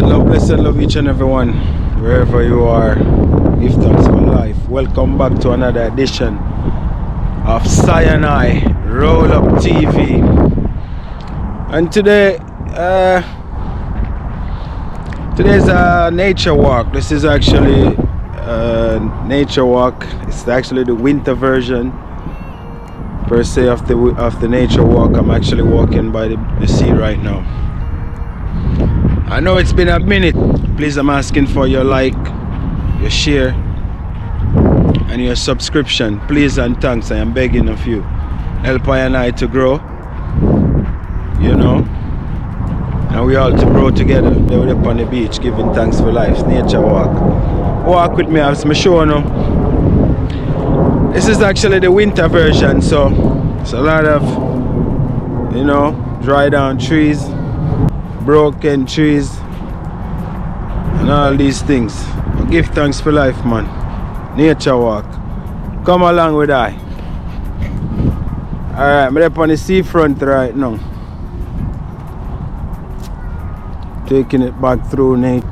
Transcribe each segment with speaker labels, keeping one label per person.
Speaker 1: blessed love each and everyone, wherever you are. Give thanks for life. Welcome back to another edition of Sinai Roll Up TV. And today's a nature walk. This is actually a nature walk. It's actually the winter version per se of the nature walk. I'm actually walking by the sea right now. I know it's been a minute. Please, I'm asking for your like, your share, and your subscription. Please and thanks. I am begging of you. Help I and I to grow. You know, and we all to grow together. They were up on the beach, giving thanks for life. Nature walk. Walk with me as my show now. This is actually the winter version, so it's a lot of, you know, dry down trees, broken trees, and all these things. But give thanks for life, man. Nature walk. Come along with I. Alright, I'm up on the seafront right now. Taking it back through nature.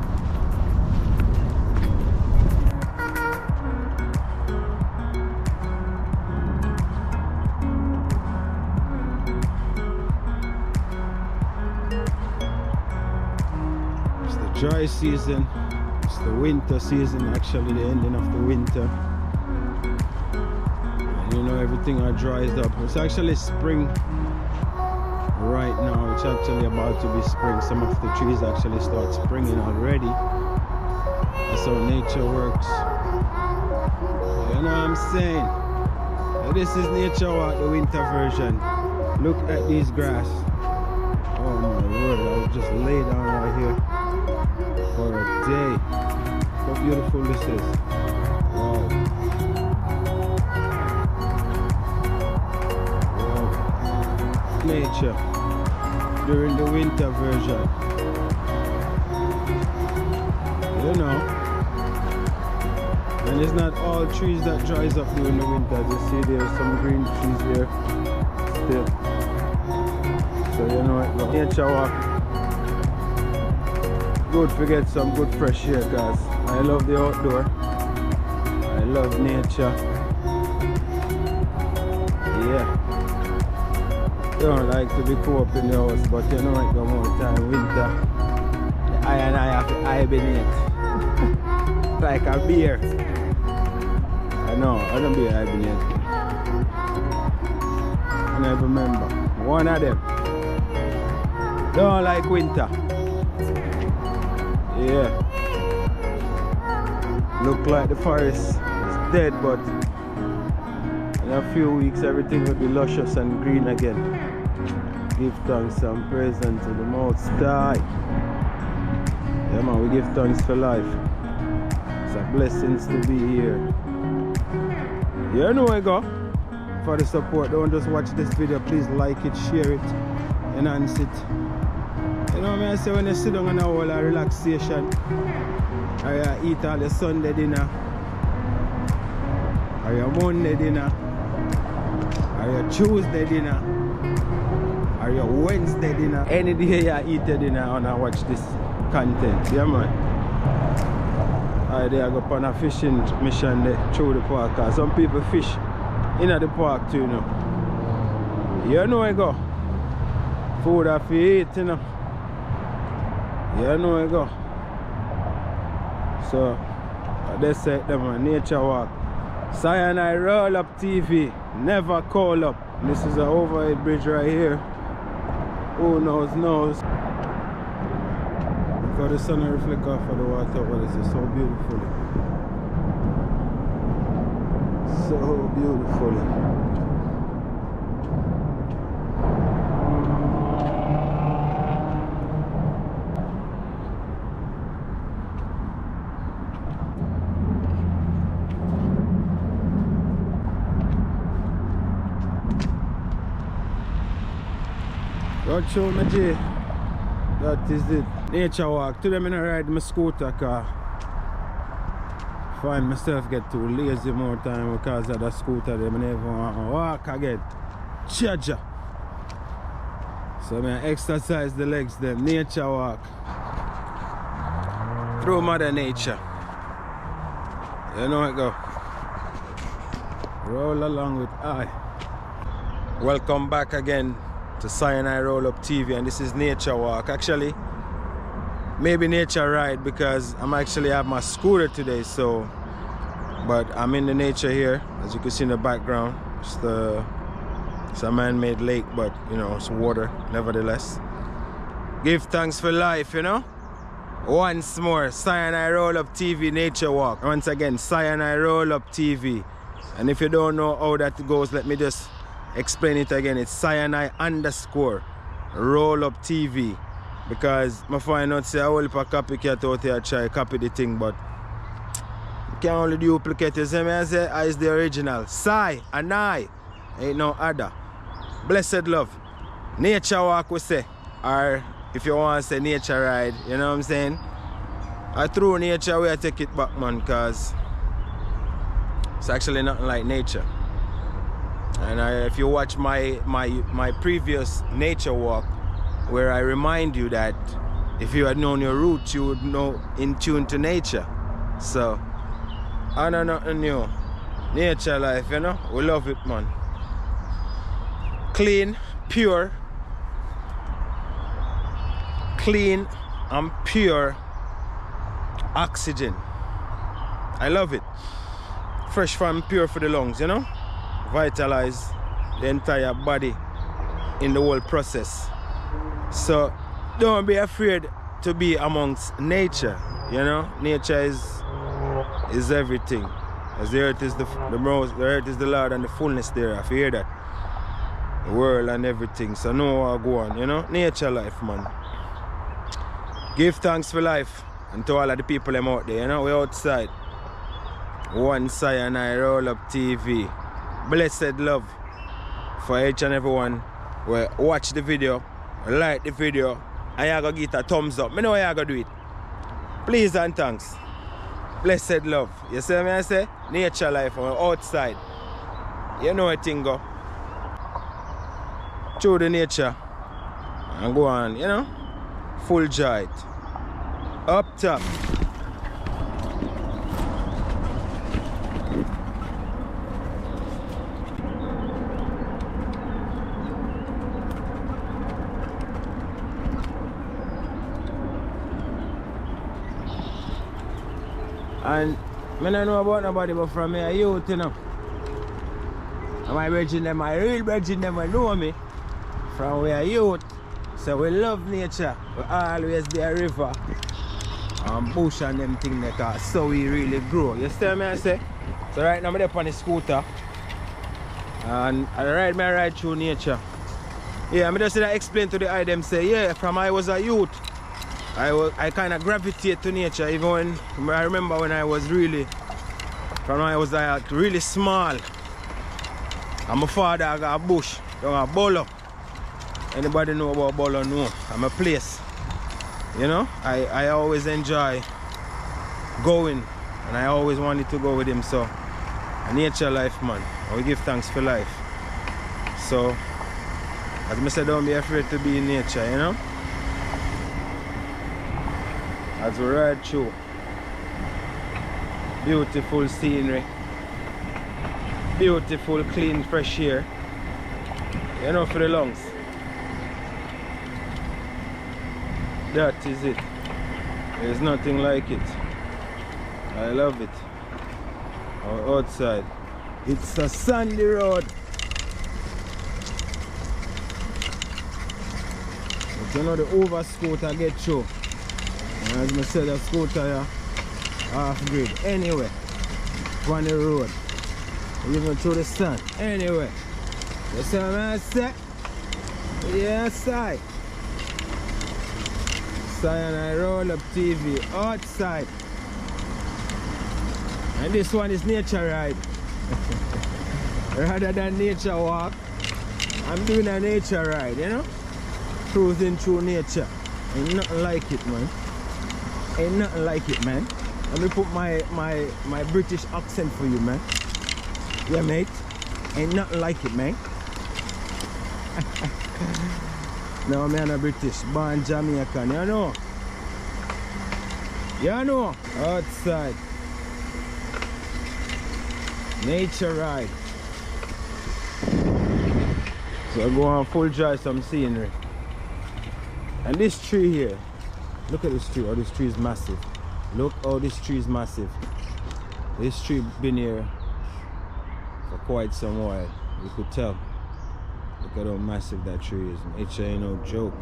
Speaker 1: Dry season, it's the winter season, actually the ending of the winter, and you know everything dries up. It's actually spring right now. It's actually about to be spring. Some of the trees actually start springing already. That's how nature works, you know what I'm saying. Now this is nature walk, the winter version. Look at these grass. Oh my word, I'll just lay down right here for a day. How beautiful this is. Wow. Wow. Nature during the winter version. You know. And it's not all trees that dries up during the winter. As you see, there's some green trees there still. So you know what, nature walk. Good to get some good fresh air, guys. I love the outdoor. I love nature. Yeah. Don't like to be co-op in the house, but you know it go more time winter. I and I have to hibernate. Like a beer. I know, I don't be hibernating. And I remember one of them don't like winter. Yeah. Look like the forest is dead, but in a few weeks everything will be luscious and green again. Give thanks and praise unto the Most High. Yeah man, we give thanks for life. It's a blessing to be here. You know where I go. For the support, don't just watch this video, please like it, share it, enhance it. You know what I say, when you sit down on a whole of relaxation, or you eat all your Sunday dinner, or your Monday dinner, or your Tuesday dinner, or your Wednesday dinner, any day you eat your dinner and I watch this content, yeah man. I go on a fishing mission through the park, cause some people fish in the park too, you know. You know I go. Food I eat, you know. You know I go. So that's it, man. Nature walk. Sinai Roll Up TV. Never call up. This is an overhead bridge right here. Who knows. Because the sun reflects off of the water. What is it? So beautifully. So beautifully. Don't show me, G. That is it. Nature walk. Today I'm gonna ride my scooter car. Find myself get too lazy more time because of the scooter. I never want to walk again. Charger. So I exercise the legs, them nature walk. through Mother Nature. You know it go. Roll along with I. Welcome back again to Sinai Roll Up TV, and this is Nature Walk. Actually, maybe Nature Ride because I'm actually have my scooter today, so but I'm in the nature here, as you can see in the background. It's a man-made lake, but you know, it's water nevertheless. Give thanks for life, you know. Once more, Sinai Roll Up TV Nature Walk. Once again, Sinai Roll Up TV. And if you don't know how that goes, let me just explain it again. It's Sinai_Roll Up TV. Because I find out say a whole heap of copycat out here try copy the thing, but you can't only duplicate it. See me I say I is the original. Sai and I ain't no other. Blessed love. Nature walk we say. Or if you want to say nature ride, you know what I'm saying? I through nature where I take it back, man, because it's actually nothing like nature. And if you watch my previous nature walk, where I remind you that if you had known your roots, you would know in tune to nature. So I know nothing new. Nature life, you know, we love it, man. Clean, pure and pure oxygen. I love it. Fresh and pure for the lungs, you know. Vitalize the entire body in the whole process. So don't be afraid to be amongst nature, you know. Nature is everything. As the earth is the earth is the Lord and the fullness thereof. You hear that? The world and everything. So know what go on, you know. Nature life, man. Give thanks for life and to all of the people them out there, you know. We're outside. One Sinai Roll Up TV. Blessed love for each and everyone who watch the video, like the video, and you go give it a thumbs up. I know you go do it. Please and thanks. Blessed love. You see what I say? Nature life on outside. You know what thing go. Through the nature and go on, you know. Full joy. Up top. And I don't know about nobody, but from me a youth, you know. And my brethren them, my real brethren them will know me. From we a youth. So we love nature. We always be a river and bush and them things like that. So we really grow. You see me I say? So right now I'm up on the scooter. And I ride through nature. Yeah, I'm just explain to the eye them say, yeah, from I was a youth. I kind of gravitate to nature, even when I remember when I was really, from when I was really small. And my father I got a bush, down a Bolo. Anybody know about Bolo? No, I'm a place. You know, I always enjoy going, and I always wanted to go with him. So, a nature life, man. We give thanks for life. So, as I said, don't be afraid to be in nature, you know. As we ride through beautiful scenery, beautiful clean fresh air, you know, for the lungs. That is it. There's nothing like it. I love it. Our outside, it's a sandy road, but you know the over scooter get through. As I said, the scooter here, half grid. Anyway, on the road, even through the sun. Anyway, you see what I say? Yes, I. Sinai Roll Up TV outside. And this one is nature ride. Rather than nature walk, I'm doing a nature ride, you know? Cruising through nature. Ain't nothing like it, man. Ain't nothing like it, man. Let me put my British accent for you, man. Yeah, mate. Ain't nothing like it, man. No, man, I'm British. Born Jamaican, you know. You know, outside. Nature ride. So I go on full drive some scenery. And this tree here, look at this tree. Oh, this tree is massive. Look how this tree is massive. This tree been here for quite some while. You could tell. Look at how massive that tree is. Nature ain't no joke.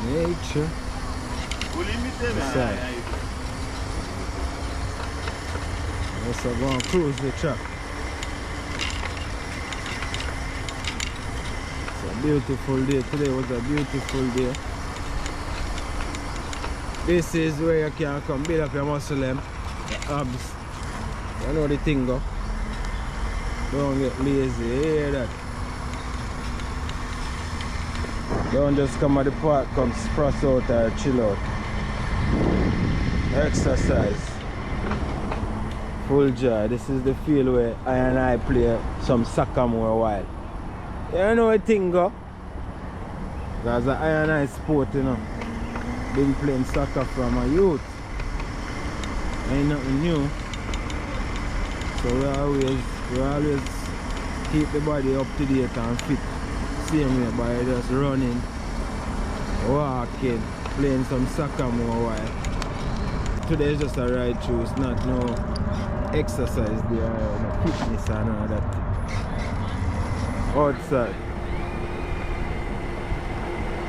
Speaker 1: Nature. Let's go and cruise the track. It's a beautiful day. Today was a beautiful day. This is where you can come build up your muscle, your abs. You know the thing go. Don't get lazy. You hear that? Don't just come at the park, come sprout out or chill out. Exercise. Full joy. This is the field where I and I play some soccer more a while. You know the thing go? That's an I and I sport, you know. Been playing soccer from my youth. Ain't nothing new. So we always keep the body up to date and fit. Same way by just running, walking, playing some soccer more a while. Today is just a ride through, it's not no exercise there, no fitness and all that. Outside.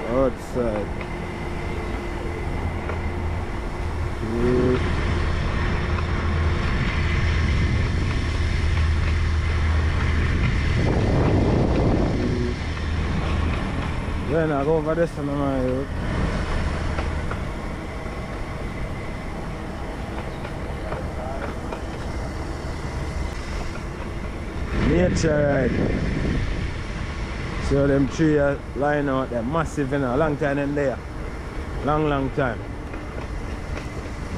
Speaker 1: Outside. Yeah. Then I go over this on my road. Nature ride. So them trees are lying out there, massive, you know, long time in there. Long time.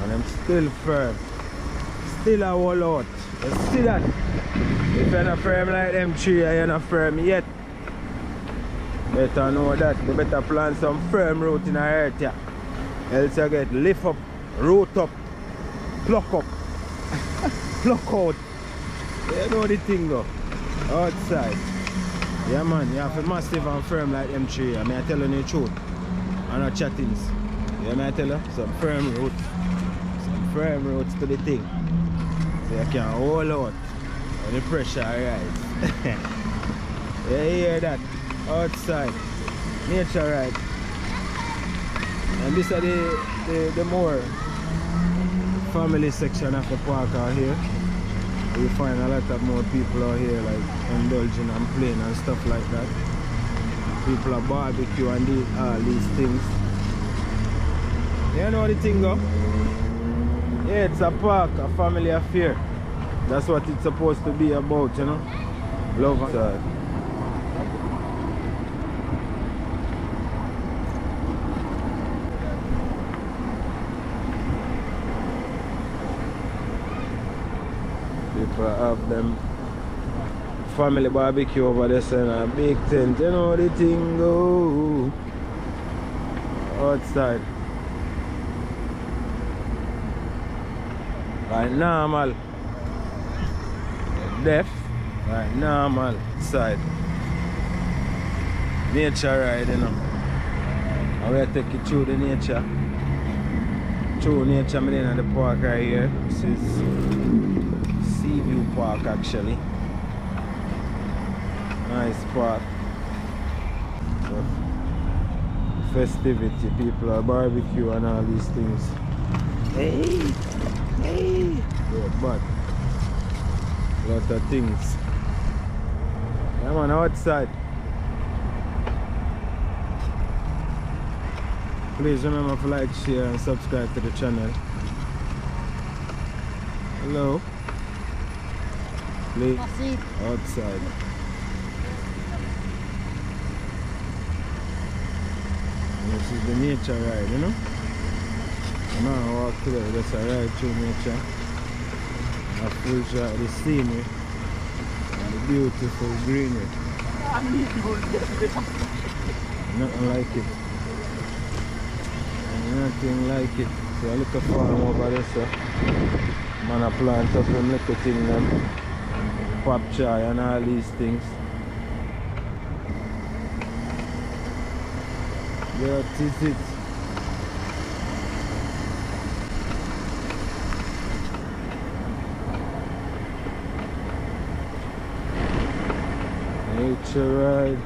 Speaker 1: And them still firm. Still a whole out. You see that? If you're not firm like them trees, you're not firm yet. Better know that. You better plant some firm root in the earth, yeah. Else you get lift up, root up, pluck up, pluck out. You know the thing though. Outside. Yeah man, you have to be massive and firm like them tree. I mean I tell you the truth. And not chattings. Yeah, I tell you? Some firm roots. Some firm roots to the thing. So you can hold out when the pressure rise. You hear that? Outside, nature ride, and this is the more family section of the park out here. You find a lot of more people out here like indulging and playing and stuff like that. People are barbecue and all these things. You know the thing go? Yeah, it's a park, a family affair. That's what it's supposed to be about, you know. Love outside. People have them family barbecue over there and a big tent, you know the thing go outside like normal, deaf like normal outside. Nature ride, you know. I will take you through the nature. Through nature, I'm in the park right here. This is Seaview Park actually. Nice park. So, festivity, people are barbecue and all these things. Hey! Hey! Yeah, but lot of things. Yeah man, outside. Please remember to like, share and subscribe to the channel. Hello. Please. Outside. This is the nature ride, you know. I'm gonna walk today, just a ride through nature. A full shot of the scenery and the beautiful greenery. Nothing like it. Nothing like it. So I look at farm over there, so man, I plant up them little things, them pop chai and all these things. That is it. Nature ride.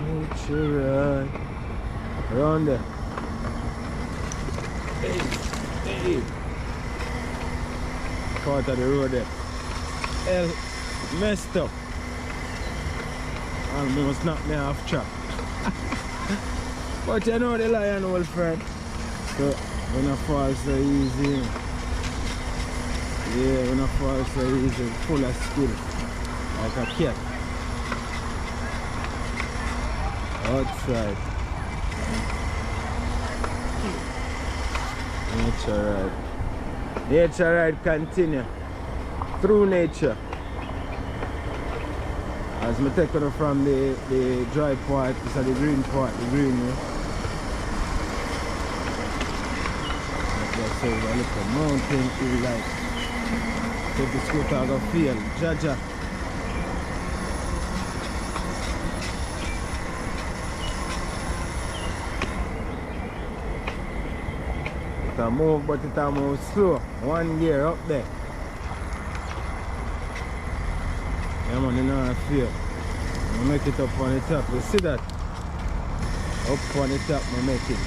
Speaker 1: Nature ride. Around there. Hey, hey. Part of the road there. Hell, messed up. And we must knock me off track. But you know the lion, old friend. So when I fall so easy. Yeah, when I fall so easy, full of skill. Like a cat. Outside. Nature ride. Nature ride continue. Through nature. As me take it from the dry part to the green part, the green one. Just say a little mountain is like. Take the scooter out of field. Jaja. It move, but it move slow. One gear up there. Yeah man, you know I feel. I make it up on the top. You see that? Up on the top I make it.